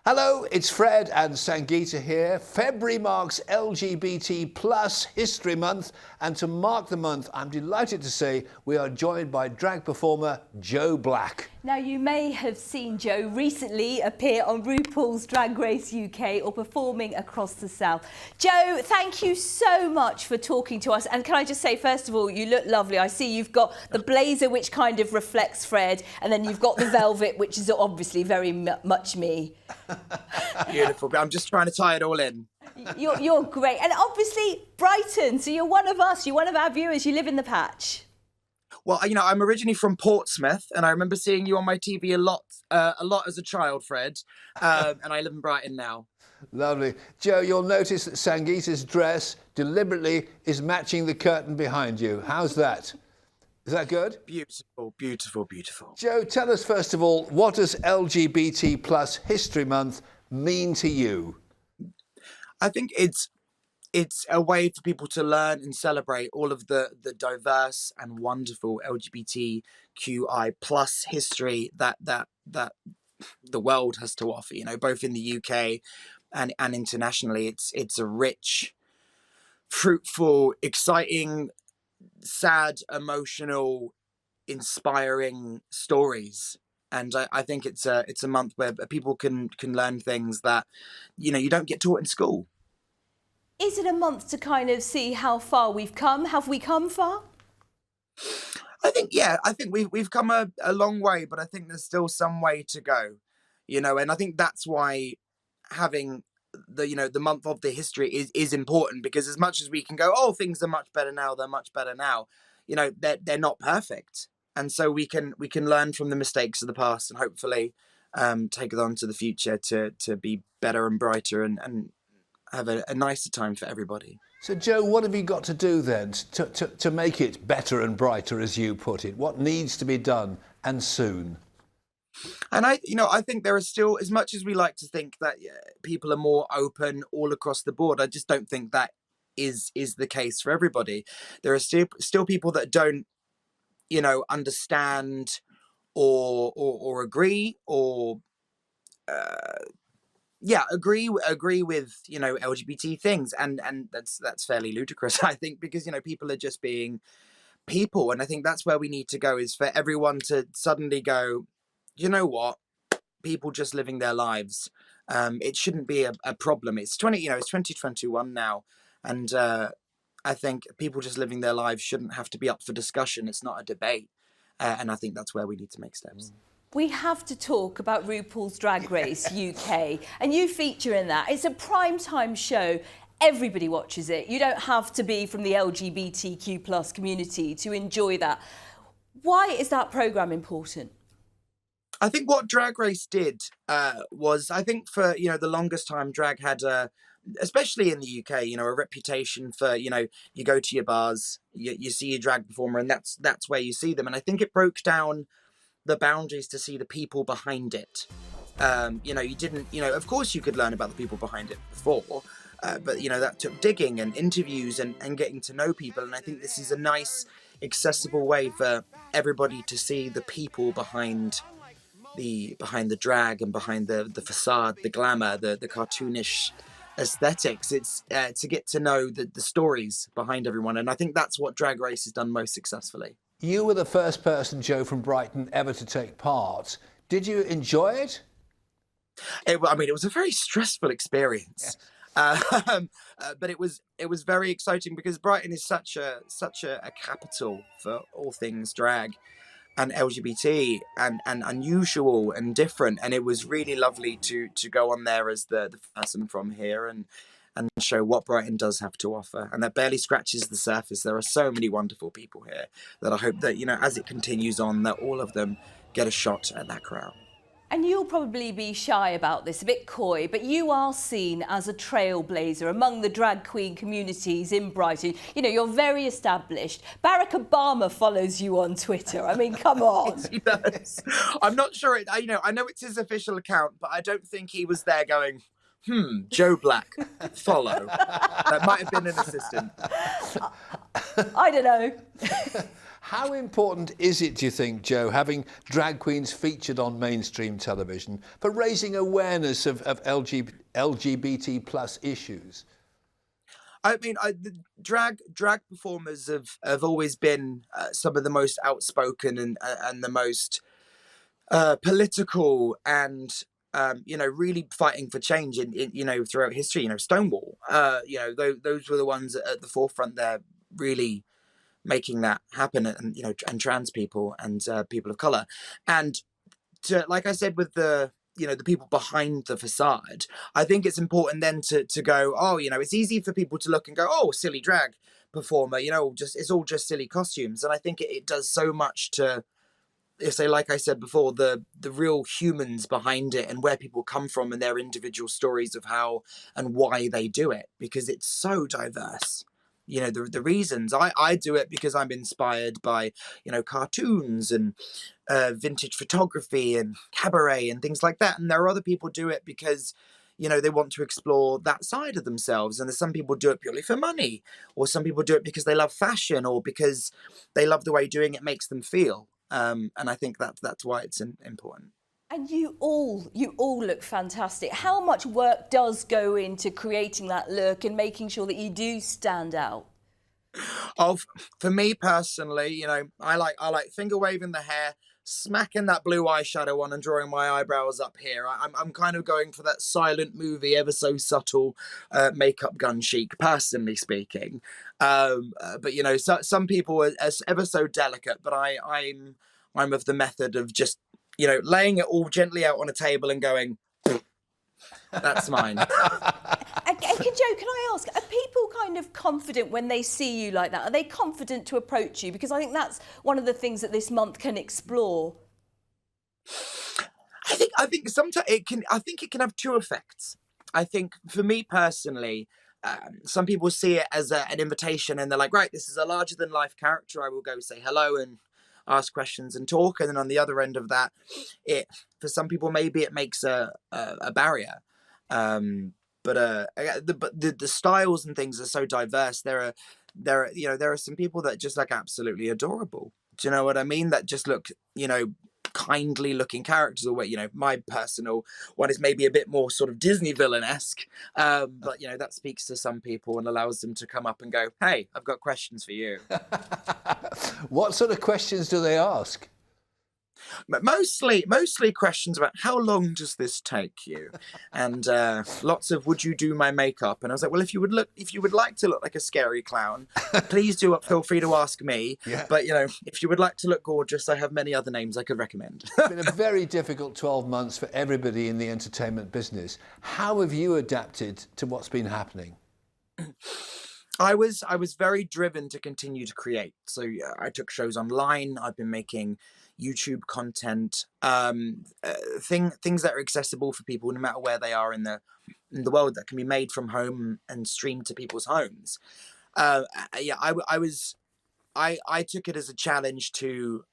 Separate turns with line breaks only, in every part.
Hello, it's Fred and Sangeeta here. February marks LGBT plus History Month, and to mark the month, I'm delighted to say we are joined by drag performer Joe Black.
Now, you may have seen Joe recently appear on RuPaul's Drag Race UK or performing across the South. Joe, thank you so much for talking to us. And can I just say, first of all, you look lovely. I see you've got the blazer, which kind of reflects Fred, and then you've got the velvet, which is obviously very much me.
Beautiful. I'm just trying to tie it all in.
You're great. And obviously, Brighton. So you're one of us. You're one of our viewers. You live in the patch.
Well, you know, I'm originally from Portsmouth, and I remember seeing you on my TV a lot as a child, Fred. And I live in Brighton now.
Lovely. Joe, you'll notice that Sangeeta's dress deliberately is matching the curtain behind you. How's that? Is that good?
Beautiful, beautiful, beautiful.
Joe, tell us first of all, what does LGBT plus History Month mean to you?
I think it's a way for people to learn and celebrate all of the diverse and wonderful LGBTQI plus history that the world has to offer. You know, both in the UK and internationally. It's a rich, fruitful, exciting, sad, emotional, inspiring stories. And I think it's a month where people can learn things that, you know, you don't get taught in school.
Is it a month to kind of see how far we've come? Have we come far?
I think we've come a long way, but I think there's still some way to go, you know, and I think that's why having the month of the history is important, because as much as we can go, oh, things are much better now, they're much better now, you know, they're not perfect. And so we can learn from the mistakes of the past and hopefully take it on to the future to be better and brighter and have a nicer time for everybody.
So, Joe, what have you got to do then to make it better and brighter, as you put it? What needs to be done, and soon?
And I think there are still, as much as we like to think that people are more open all across the board, I just don't think that is the case for everybody. There are still people that don't, you know, understand or agree or agree with, you know, LGBT things, and that's fairly ludicrous, I think, because, you know, people are just being people, and I think that's where we need to go, is for everyone to suddenly go, you know what, people just living their lives, it shouldn't be a problem. It's 2021 now, and I think people just living their lives shouldn't have to be up for discussion. It's not a debate, and I think that's where we need to make steps.
We have to talk about RuPaul's Drag Race UK, and you feature in that. It's a primetime show. Everybody watches it. You don't have to be from the LGBTQ plus community to enjoy that. Why is that programme important?
I think what Drag Race did was, I think for, you know, the longest time, drag had especially in the UK, you know, a reputation for, you know, you go to your bars, you see a drag performer, and that's where you see them. And I think it broke down the boundaries to see the people behind it. You know, you didn't, you know, of course you could learn about the people behind it before, but, you know, that took digging and interviews and getting to know people. And I think this is a nice, accessible way for everybody to see the people behind the drag and behind the facade, the glamour, the cartoonish aesthetics. It's to get to know the stories behind everyone. And I think that's what Drag Race has done most successfully.
You were the first person, Joe, from Brighton ever to take part. Did you enjoy it?
It was a very stressful experience. But it was very exciting, because Brighton is such a capital for all things drag and LGBT and unusual and different. And it was really lovely to go on there as the person from here and show what Brighton does have to offer. And that barely scratches the surface. There are so many wonderful people here that I hope that, you know, as it continues on, that all of them get a shot at that crown.
And you'll probably be shy about this, a bit coy, but you are seen as a trailblazer among the drag queen communities in Brighton. You know, you're very established. Barack Obama follows you on Twitter. I mean, come on.
Yes, he does. I'm not sure. I know it's his official account, but I don't think he was there going, Joe Black, follow. That might have been an assistant.
I don't know.
How important is it, do you think, Joe, having drag queens featured on mainstream television for raising awareness of LGBT plus issues?
I mean, the drag performers have always been some of the most outspoken and the most political and really fighting for change in throughout history. Stonewall. Those were the ones at the forefront there, really making that happen, and trans people and people of color, and like I said, with the people behind the facade, I think it's important then to go, oh, it's easy for people to look and go, oh, silly drag performer, it's all just silly costumes, and I think it does so much to say, like I said before, the real humans behind it and where people come from and their individual stories of how and why they do it, because it's so diverse. The reasons I do it because I'm inspired by cartoons and vintage photography and cabaret and things like that, and there are other people do it because they want to explore that side of themselves, and there's some people do it purely for money, or some people do it because they love fashion or because they love the way doing it makes them feel, and I think that's why it's important.
And you all look fantastic. How much work does go into creating that look and making sure that you do stand out?
Oh, for me personally, I like finger waving the hair, smacking that blue eyeshadow on, and drawing my eyebrows up here. I'm kind of going for that silent movie, ever so subtle makeup gun chic, personally speaking. But some people are ever so delicate, but I'm of the method of just laying it all gently out on a table and going, that's mine.
Joe, can I ask, are people kind of confident when they see you like that? Are they confident to approach you? Because I think that's one of the things that this month can explore.
I think sometimes it can. I think it can have two effects. I think for me personally, some people see it as an invitation, and they're like, right, this is a larger than life character. I will go say hello and ask questions and talk. And then on the other end of that, for some people maybe it makes a barrier. But the styles and things are so diverse. There are some people that just look absolutely adorable. Do you know what I mean? That just look, kindly looking characters, or what, my personal one is maybe a bit more sort of Disney villain-esque. But that speaks to some people and allows them to come up and go, hey, I've got questions for you.
What sort of questions do they ask?
Mostly questions about how long does this take you, and lots of would you do my makeup? And I was like, well, if you would like to look like a scary clown, please do feel free to ask me. Yeah. But if you would like to look gorgeous, I have many other names I could recommend.
It's been a very difficult 12 months for everybody in the entertainment business. How have you adapted to what's been happening?
I was very driven to continue to create. So I took shows online. I've been making YouTube content, things that are accessible for people no matter where they are in the world, that can be made from home and streamed to people's homes. I took it as a challenge to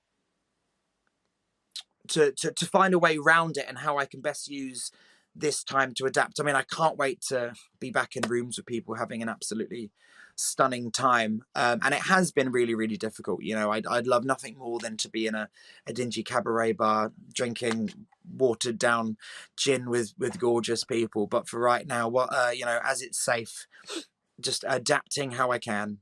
find a way around it and how I can best use this time to adapt. I mean, I can't wait to be back in rooms with people having an absolutely stunning time, and it has been really, really difficult. I'd love nothing more than to be in a dingy cabaret bar drinking watered down gin with gorgeous people, but for right now, as it's safe, just adapting how I can.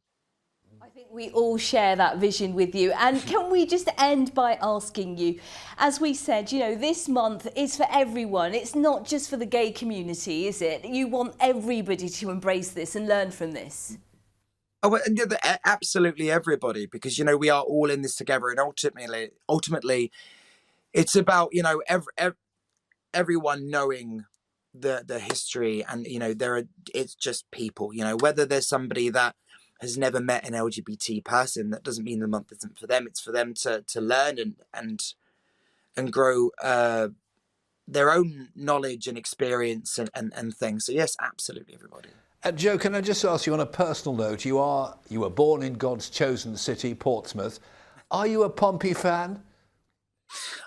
I think we all share that vision with you. And can we just end by asking you, as we said, this month is for everyone. It's not just for the gay community, is it? You want everybody to embrace this and learn from this.
Oh, and absolutely everybody, because we are all in this together, and ultimately, it's about everyone knowing the history, and it's just people. Whether there's somebody that has never met an LGBT person, that doesn't mean the month isn't for them. It's for them to learn and grow their own knowledge and experience and things. So yes, absolutely everybody.
Joe, can I just ask you on a personal note, you were born in God's chosen city, Portsmouth. Are you a Pompey fan?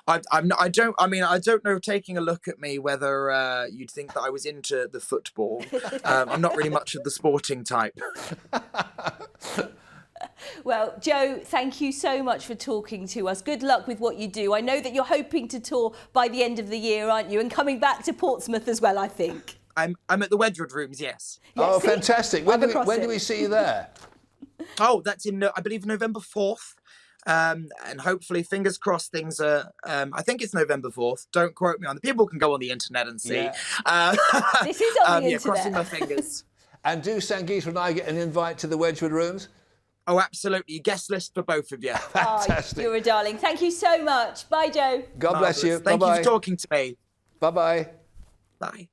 I don't know, taking a look at me, whether you'd think that I was into the football. I'm not really much of the sporting type.
Well, Joe, thank you so much for talking to us. Good luck with what you do. I know that you're hoping to tour by the end of the year, aren't you? And coming back to Portsmouth as well, I think.
I'm at the Wedgwood Rooms, yes.
Oh,
see?
fantastic. When do we see you there?
Oh, that's in, I believe, November 4th. And hopefully, fingers crossed, things are, I think it's November 4th. Don't quote me on the people can go on the internet and see.
Yeah.
This is on the internet.
Crossing my fingers.
And do Sangeeta and I get an invite to the Wedgwood Rooms?
Oh, absolutely. Guest list for both of you.
Fantastic.
Oh, you're a darling. Thank you so much. Bye, Joe.
God bless you.
Thank
Bye-bye.
you for talking to me.
Bye-bye.
Bye.